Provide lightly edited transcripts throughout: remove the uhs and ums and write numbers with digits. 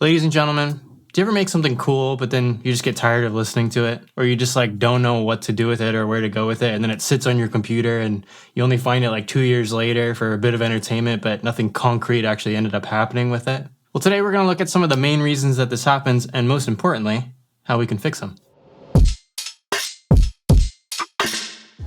Ladies and gentlemen, do you ever make something cool, but then you just get tired of listening to it? Or you just like don't know what to do with it or where to go with it, and then it sits on your computer and you only find it like 2 years later for a bit of entertainment, but nothing concrete actually ended up happening with it? Well, today we're going to look at some of the main reasons that this happens, and most importantly, how we can fix them.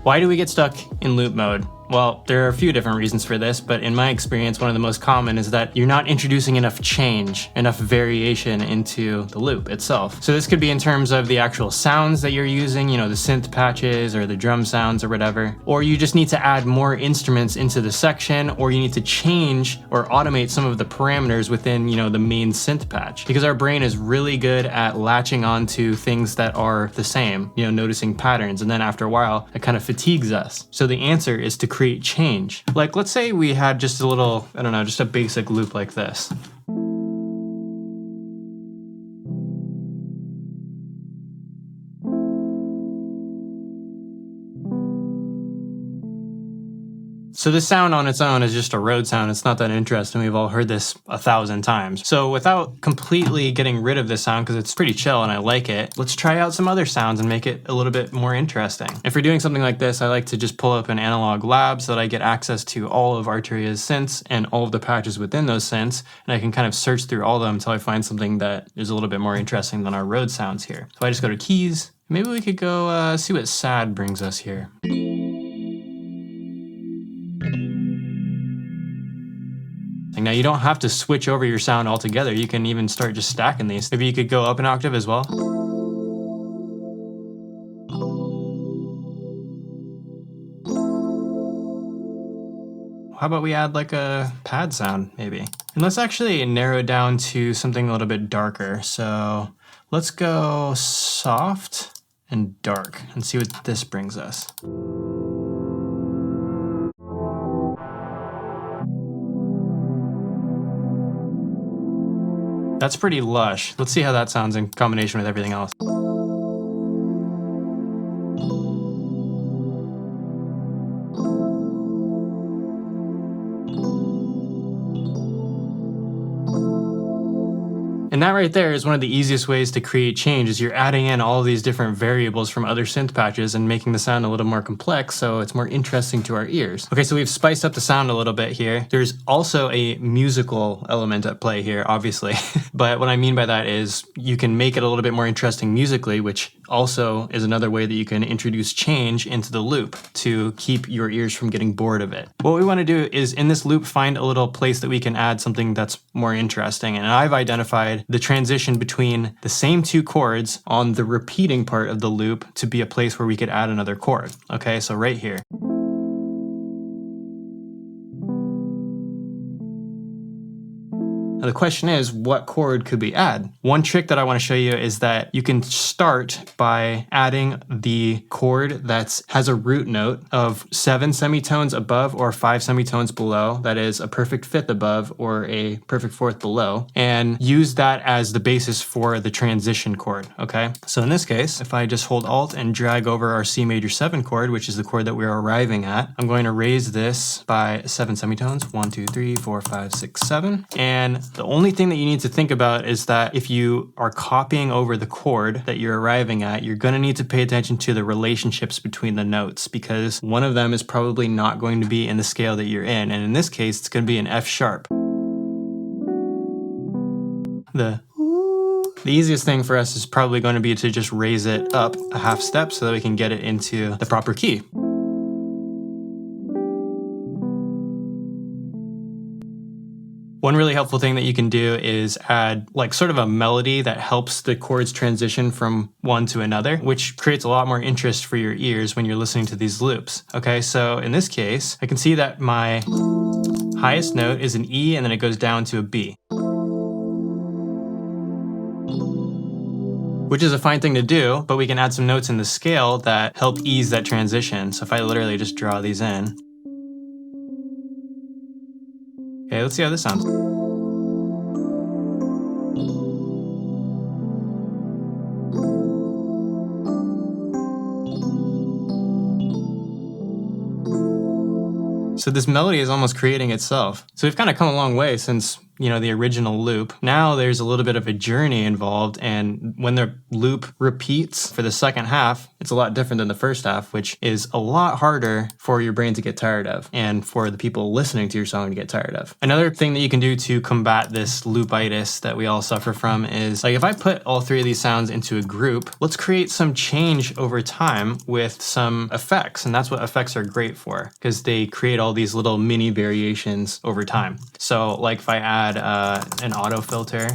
Why do we get stuck in loop mode? Well, there are a few different reasons for this, but in my experience, one of the most common is that you're not introducing enough change, enough variation into the loop itself. So this could be in terms of the actual sounds that you're using, the synth patches or the drum sounds or whatever, or you just need to add more instruments into the section, or you need to change or automate some of the parameters within, the main synth patch. Because our brain is really good at latching onto things that are the same, noticing patterns, and then after a while, it kind of fatigues us. So the answer is to create change. Like, let's say we had just a little, just a basic loop like this. So the sound on its own is just a road sound. It's not that interesting. We've all heard this 1,000 times. So without completely getting rid of this sound, because it's pretty chill and I like it, let's try out some other sounds and make it a little bit more interesting. If we're doing something like this, I like to just pull up an analog lab so that I get access to all of Arteria's synths and all of the patches within those synths, and I can kind of search through all of them until I find something that is a little bit more interesting than our road sounds here. So I just go to keys. Maybe we could go see what sad brings us here. Now you don't have to switch over your sound altogether. You can even start just stacking these. Maybe you could go up an octave as well. How about we add like a pad sound maybe? And let's actually narrow it down to something a little bit darker. So let's go soft and dark and see what this brings us. That's pretty lush. Let's see how that sounds in combination with everything else. And that right there is one of the easiest ways to create change, is you're adding in all of these different variables from other synth patches and making the sound a little more complex so it's more interesting to our ears. Okay, so we've spiced up the sound a little bit here. There's also a musical element at play here, obviously. But what I mean by that is you can make it a little bit more interesting musically, which also is another way that you can introduce change into the loop to keep your ears from getting bored of it. What we want to do is in this loop find a little place that we can add something that's more interesting. And I've identified the transition between the same two chords on the repeating part of the loop to be a place where we could add another chord. Okay, so right here. Now the question is, what chord could we add? One trick that I want to show you is that you can start by adding the chord that has a root note of 7 semitones above or 5 semitones below, that is a perfect fifth above or a perfect fourth below, and use that as the basis for the transition chord, okay? So in this case, if I just hold Alt and drag over our C major 7 chord, which is the chord that we're arriving at, I'm going to raise this by 7 semitones, 1, 2, 3, 4, 5, 6, 7, and the only thing that you need to think about is that if you are copying over the chord that you're arriving at, you're going to need to pay attention to the relationships between the notes, because one of them is probably not going to be in the scale that you're in. And in this case, it's going to be an F sharp. The easiest thing for us is probably going to be to just raise it up a half step so that we can get it into the proper key. One really helpful thing that you can do is add like sort of a melody that helps the chords transition from one to another, which creates a lot more interest for your ears when you're listening to these loops. Okay, so in this case, I can see that my highest note is an E and then it goes down to a B, which is a fine thing to do, but we can add some notes in the scale that help ease that transition. So if I literally just draw these in. Okay, let's see how this sounds. So this melody is almost creating itself. So we've kind of come a long way since the original loop. Now there's a little bit of a journey involved, and when the loop repeats for the second half, it's a lot different than the first half, which is a lot harder for your brain to get tired of and for the people listening to your song to get tired of. Another thing that you can do to combat this loopitis that we all suffer from is, like, if I put all three of these sounds into a group, let's create some change over time with some effects. And that's what effects are great for, because they create all these little mini variations over time. So like if I add an auto filter,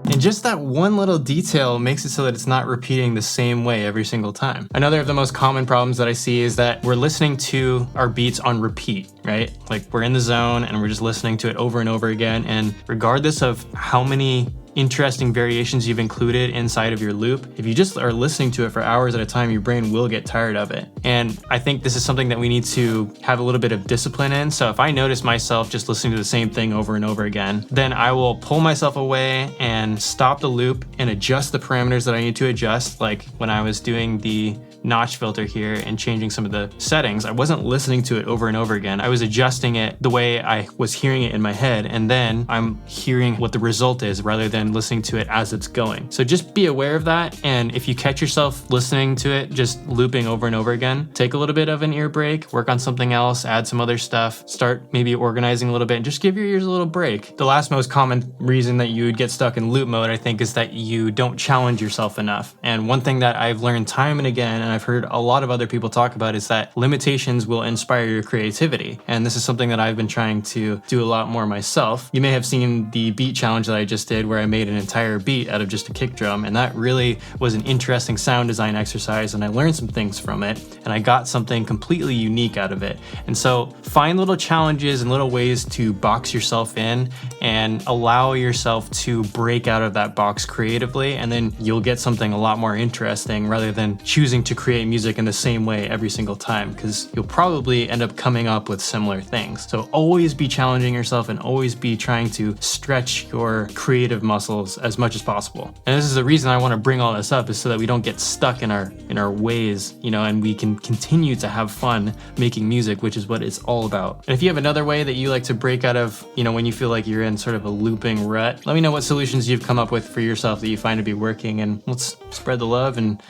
and just that one little detail makes it so that it's not repeating the same way every single time. Another of the most common problems that I see is that we're listening to our beats on repeat, right? Like we're in the zone and we're just listening to it over and over again. And regardless of how many interesting variations you've included inside of your loop, if you just are listening to it for hours at a time, your brain will get tired of it. And I think this is something that we need to have a little bit of discipline in. So if I notice myself just listening to the same thing over and over again, then I will pull myself away and stop the loop and adjust the parameters that I need to adjust. Like when I was doing the notch filter here and changing some of the settings, I wasn't listening to it over and over again. I was adjusting it the way I was hearing it in my head, and then I'm hearing what the result is rather than listening to it as it's going. So just be aware of that, and if you catch yourself listening to it just looping over and over again, take a little bit of an ear break, work on something else, add some other stuff, start maybe organizing a little bit, and just give your ears a little break. The last most common reason that you would get stuck in loop mode, I think, is that you don't challenge yourself enough. And one thing that I've learned time and again, and I've heard a lot of other people talk about, is that limitations will inspire your creativity. And this is something that I've been trying to do a lot more myself. You may have seen the beat challenge that I just did, where I made an entire beat out of just a kick drum. And that really was an interesting sound design exercise. And I learned some things from it. And I got something completely unique out of it. And so find little challenges and little ways to box yourself in and allow yourself to break out of that box creatively. And then you'll get something a lot more interesting rather than choosing to create music in the same way every single time, because you'll probably end up coming up with similar things. So always be challenging yourself and always be trying to stretch your creative muscles as much as possible. And this is the reason I want to bring all this up, is so that we don't get stuck in our ways, and we can continue to have fun making music, which is what it's all about. And if you have another way that you like to break out of, when you feel like you're in sort of a looping rut, let me know what solutions you've come up with for yourself that you find to be working, and let's spread the love and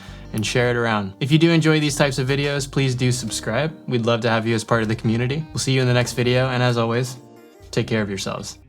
share it around. If you do enjoy these types of videos, please do subscribe. We'd love to have you as part of the community. We'll see you in the next video, and as always, take care of yourselves.